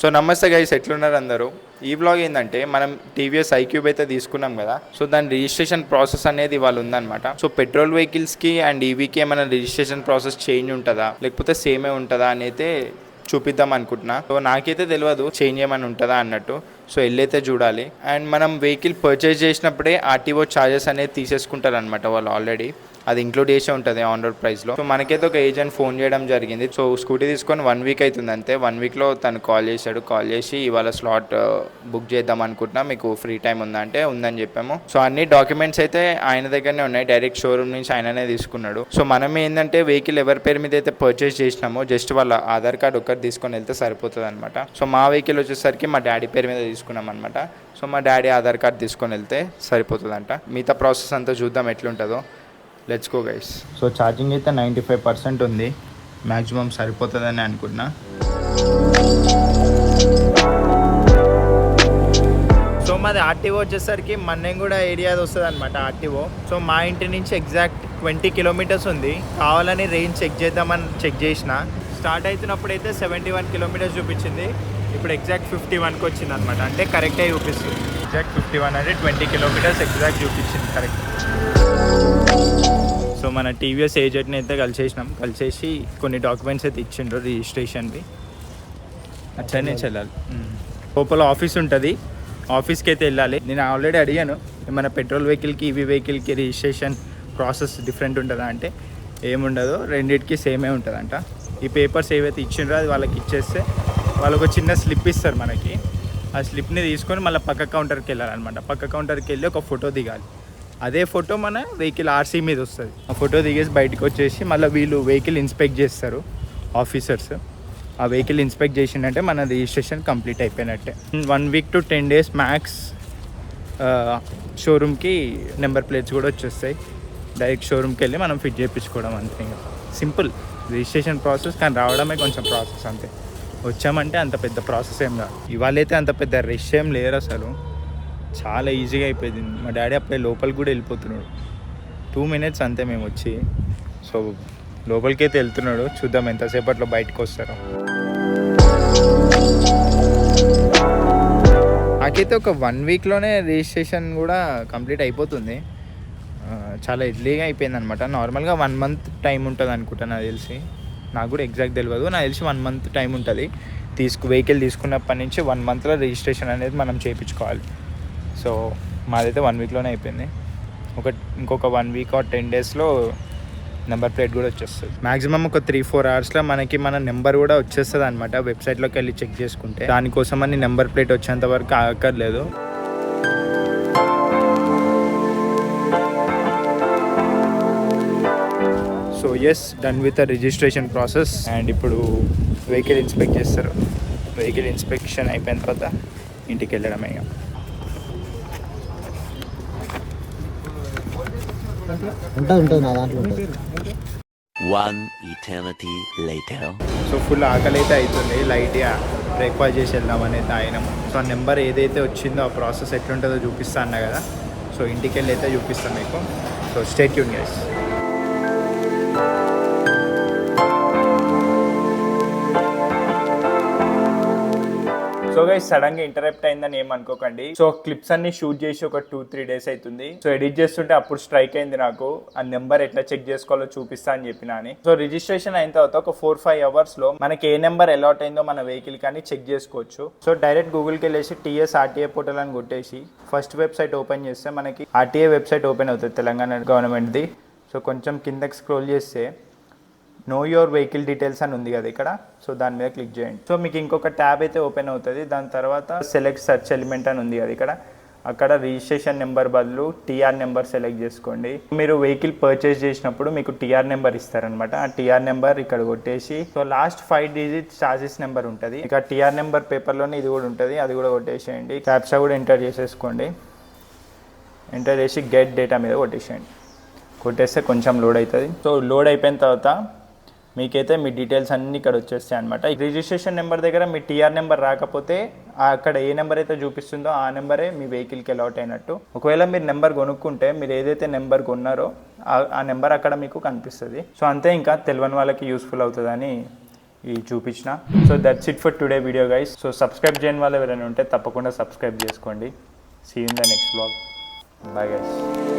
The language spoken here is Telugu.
సో నమస్తే గైస్, ఎట్లున్నారు అందరూ? ఈ వ్లాగ్ ఏంటంటే మనం టీవీఎస్ ఐక్యూబ్ అయితే తీసుకున్నాం కదా, సో దాని రిజిస్ట్రేషన్ ప్రాసెస్ అనేది ఇవాళ ఉందన్నమాట. సో పెట్రోల్ వెహికల్స్కి అండ్ ఈవీకి ఏమైనా రిజిస్ట్రేషన్ ప్రాసెస్ చేంజ్ ఉంటుందా లేకపోతే సేమే ఉంటుందా అని అయితే చూపిద్దాం అనుకుంటున్నా. సో నాకైతే తెలియదు చేంజ్ ఏమైనా ఉంటుందా అన్నట్టు. సో వెళ్ళైతే చూడాలి. అండ్ మనం వెహికల్ పర్చేజ్ చేసినప్పుడే ఆర్టీఓ ఛార్జెస్ అనేది తీసేసుకుంటారు అనమాట వాళ్ళు ఆల్రెడీ. అది ఇంక్లూడ్ చేసే ఉంటుంది ఆన్ రోడ్ ప్రైస్లో. సో మనకైతే ఒక ఏజెంట్ ఫోన్ చేయడం జరిగింది. సో స్కూటీ తీసుకొని 1 వీక్ అవుతుంది అంతే. 1 వీక్లో తను కాల్ చేసి ఇవాళ స్లాట్ బుక్ చేద్దాం అనుకుంటున్నా, మీకు ఫ్రీ టైం ఉందా అంటే ఉందని చెప్పాము. సో అన్ని డాక్యుమెంట్స్ అయితే ఆయన దగ్గరనే ఉన్నాయి, డైరెక్ట్ షోరూమ్ నుంచి ఆయననే తీసుకున్నాడు. సో మనం ఏంటంటే వెహికల్ ఎవరి పేరు మీద అయితే పర్చేస్ చేసినామో జస్ట్ వాళ్ళ ఆధార్ కార్డ్ ఒక్కటి తీసుకొని వెళ్తే సరిపోతుంది అనమాట. సో మా వెహికల్ వచ్చేసరికి మా డాడీ పేరు మీద తీసుకున్నాం అనమాట. సో మా డాడీ ఆధార్ కార్డ్ తీసుకొని వెళ్తే సరిపోతుందంట. మిగతా ప్రాసెస్ అంతా చూద్దాం ఎట్లుంటుందో. Let's go guys. So charging అయితే 95% ఉంది, మ్యాక్సిమం సరిపోతుందని అనుకున్నా. సో మాది ఆర్టీఓ వచ్చేసరికి మన్నెంగూడ ఏరియాది వస్తుంది అనమాట ఆర్టీఓ. సో మా ఇంటి నుంచి ఎగ్జాక్ట్ 20 కిలోమీటర్స్ ఉంది. కావాలని రేంజ్ చెక్ చేద్దామని చెక్ చేసిన. స్టార్ట్ అవుతున్నప్పుడు అయితే 71 కిలోమీటర్స్ చూపించింది, ఇప్పుడు ఎగ్జాక్ట్ 51కి వచ్చింది అనమాట. అంటే కరెక్టే చూపిస్తుంది. ఎగ్జాక్ట్ 51 అంటే 20 కిలోమీటర్స్ ఎగ్జాక్ట్ చూపించింది కరెక్ట్. సో మన టీవీఎస్ ఏజెంట్ని అయితే కలిసేసి కొన్ని డాక్యుమెంట్స్ అయితే ఇచ్చిండ్రు రిజిస్ట్రేషన్వి. అట్లనే చెల్లాలి. లోపల ఆఫీస్ ఉంటుంది, ఆఫీస్కి అయితే వెళ్ళాలి. నేను ఆల్రెడీ అడిగాను మన పెట్రోల్ వెహికల్కి ఈవీ వెహికల్కి రిజిస్ట్రేషన్ ప్రాసెస్ డిఫరెంట్ ఉంటుందా అంటే ఏముండదు, రెండింటికి సేమే ఉంటుందంట. ఈ పేపర్స్ ఏవైతే ఇచ్చిండ్రో అది వాళ్ళకి ఇచ్చేస్తే వాళ్ళు ఒక చిన్న స్లిప్ ఇస్తారు మనకి. ఆ స్లిప్ని తీసుకొని మళ్ళీ పక్క కౌంటర్కి వెళ్ళాలన్నమాట. పక్క కౌంటర్కి వెళ్ళి ఒక ఫోటో దిగాలి. అదే ఫోటో మన వెహికల్ ఆర్సీ మీద వస్తుంది. ఆ ఫోటో దిగేసి బయటకు వచ్చేసి మళ్ళీ వీళ్ళు వెహికల్ ఇన్స్పెక్ట్ చేస్తారు ఆఫీసర్స్. ఆ వెహికల్ ఇన్స్పెక్ట్ చేసిందంటే మన రిజిస్ట్రేషన్ కంప్లీట్ అయిపోయినట్టే. 1 వీక్ to 10 days మ్యాక్స్ షోరూమ్కి నెంబర్ ప్లేట్స్ కూడా వచ్చేస్తాయి. డైరెక్ట్ షోరూమ్కి వెళ్ళి మనం ఫిట్ చేయించుకోవడం అంతే. సింపుల్ రిజిస్ట్రేషన్ ప్రాసెస్, కానీ రావడమే కొంచెం ప్రాసెస్ అంతే. వచ్చామంటే అంత పెద్ద ప్రాసెస్ ఏం కాదు. ఇవాళైతే అంత పెద్ద రష్ ఏం లేరు అసలు, చాలా ఈజీగా అయిపోయింది. మా డాడీ అప్పుడే లోపలికి కూడా వెళ్ళిపోతున్నాడు. 2 minutes అంతే మేము వచ్చి. సో లోపలికి అయితే వెళ్తున్నాడు, చూద్దాం ఎంతసేపట్లో బయటకు వస్తారో. నాకైతే ఒక 1 వీక్లోనే రిజిస్ట్రేషన్ కూడా కంప్లీట్ అయిపోతుంది. చాలా ఎర్లీగా అయిపోయింది అనమాట. నార్మల్గా 1 month టైం ఉంటుంది అనుకుంటా నాకు తెలిసి. నాకు కూడా ఎగ్జాక్ట్ తెలియదు, నాకు తెలిసి 1 month టైం ఉంటుంది. వెహికల్ తీసుకున్నప్పటి నుంచి 1 monthలో రిజిస్ట్రేషన్ అనేది మనం చేయించుకోవాలి. సో మాదైతే 1 వీక్లోనే అయిపోయింది. ఇంకొక 1 week or 10 daysలో నెంబర్ ప్లేట్ కూడా వచ్చేస్తుంది. మ్యాక్సిమం ఒక 3-4 hours మనకి మన నెంబర్ కూడా వచ్చేస్తుంది అనమాట. వెబ్సైట్లోకి వెళ్ళి చెక్ చేసుకుంటే దానికోసం అని నెంబర్ ప్లేట్ వచ్చేంత వరకు ఆగక్కర్లేదు. So yes, done with the registration process. And ఇప్పుడు వెహికల్ ఇన్స్పెక్ట్ చేస్తారు. వెహికల్ ఇన్స్పెక్షన్ అయిపోయిన తర్వాత ఇంటికి వెళ్ళడమే. ఉంటుంది నా దాంట్లో ఉంటుంది. 1 eternity later. సో ఫుల్ ఆకలి అయితే అవుతుంది, లైట్గా బ్రేక్ఫాస్ట్ చేసి వెళ్దామని అయితే ఆయనము. సో ఆ నెంబర్ ఏదైతే వచ్చిందో ఆ ప్రాసెస్ ఎట్లుంటుందో చూపిస్తా అన్నా కదా. సో ఇంటికి వెళ్ళి అయితే చూపిస్తాను మీకు. So stay tune guys. So guys సడన్గా ఇంటరప్ట్ అయిందని ఏమనుకోకండి. సో క్లిప్స్ అన్ని షూట్ చేసి ఒక 2-3 days అవుతుంది. సో ఎడిట్ చేస్తుంటే అప్పుడు స్ట్రైక్ అయింది నాకు, ఆ నెంబర్ ఎట్లా చెక్ చేసుకోవాలో చూపిస్తా అని చెప్పిన అని. సో రిజిస్ట్రేషన్ అయిన తర్వాత ఒక 4-5 hours లో మనకి ఏ నెంబర్ అలాట్ అయిందో మన వెహికల్ కానీ చెక్ చేసుకోవచ్చు. సో డైరెక్ట్ గూగుల్కి వెళ్ళేసి టీఎస్ ఆర్టీఏ పోర్టల్ అని కొట్టేసి ఫస్ట్ వెబ్సైట్ ఓపెన్ చేస్తే మనకి ఆర్టీఏ వెబ్సైట్ ఓపెన్ అవుతుంది, తెలంగాణ గవర్నమెంట్ది. సో కొంచెం కిందకి స్క్రోల్ చేస్తే నో యువర్ వెహికల్ డీటెయిల్స్ అని ఉంది కదా ఇక్కడ. సో దాని మీద క్లిక్ చేయండి. సో మీకు ఇంకొక ట్యాబ్ అయితే ఓపెన్ అవుతుంది. దాని తర్వాత సెలెక్ట్ సర్చ్ ఎలిమెంట్ అని ఉంది కదా ఇక్కడ. అక్కడ రిజిస్ట్రేషన్ నెంబర్ బదులు టీఆర్ నెంబర్ సెలెక్ట్ చేసుకోండి. మీరు వెహికల్ పర్చేస్ చేసినప్పుడు మీకు టీఆర్ నెంబర్ ఇస్తారనమాట. ఆ టీఆర్ నెంబర్ ఇక్కడ కొట్టేసి so last 5 digits charges number ఉంటుంది. ఇక టీఆర్ నెంబర్ పేపర్లోనే ఇది కూడా ఉంటుంది, అది కూడా కొట్టేసేయండి. క్యాప్చా కూడా ఎంటర్ చేసేసుకోండి. ఎంటర్ చేసి గెట్ డేటా మీద కొట్టేసేయండి. కొట్టేస్తే కొంచెం లోడ్ అవుతుంది. సో లోడ్ అయిపోయిన తర్వాత మీకైతే మీ డీటెయిల్స్ అన్నీ ఇక్కడ వచ్చేస్తాయి అనమాట. రిజిస్ట్రేషన్ నెంబర్ దగ్గర మీ టీఆర్ నెంబర్ రాకపోతే అక్కడ ఏ నెంబర్ అయితే చూపిస్తుందో ఆ నెంబరే మీ వెహికల్కి అలాట్ అయినట్టు. ఒకవేళ మీరు నెంబర్ కొనుక్కుంటే మీరు ఏదైతే నెంబర్ కొన్నారో ఆ నెంబర్ అక్కడ మీకు కనిపిస్తుంది. సో అంతే, ఇంకా తెలియని వాళ్ళకి యూస్ఫుల్ అవుతుందని ఈ చూపించిన. So that's it for today video guys. సో సబ్స్క్రైబ్ చేయని వాళ్ళు ఎవరైనా ఉంటే తప్పకుండా సబ్స్క్రైబ్ చేసుకోండి. See in the next blog. Bye guys.